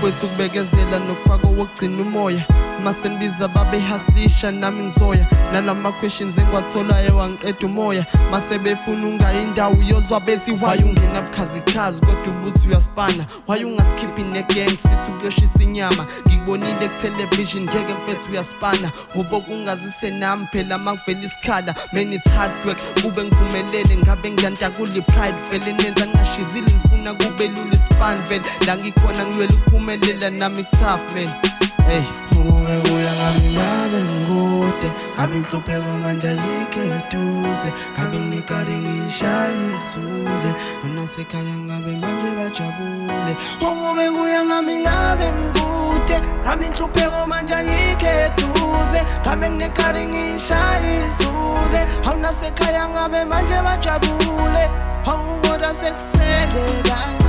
bafowethu kubekezela nokufaka wokugcina umoya masenbiza babehaslisha nami ngizoya nalama questions engwatholayo wangiqeda umoya mase befuna ungayindawo uyozwa bethi why ungena bukhazikhazi kodwa ubuthi uyaspana why ungaskippi negang sithi ukuyoshisa inyama ngikubonile ku-television ngeke mfethu uyaspana ubo kungazise nami phela mangivela isikhala man it's hard work kube ngiphumelele ngabe ngiyantakula i-pride vele nenza ngingashizile ngifuna kube lula ispan vele la ngikhona ngilwela ukuphumelela nami tough man. Hey, ukube kuya ngami ngabe ngikude ngabe inhlupheko manje ayikho eduze ngabe nginikari ngishaye izule nasekhaya ngabe manje bajabule ukube kuya ngami ngabe ngikude ngabe inhlupheko manje ayikho eduze ngabe nginikari ngishaye izule nasekhaya ngabe manje bajabule kodwa sekusele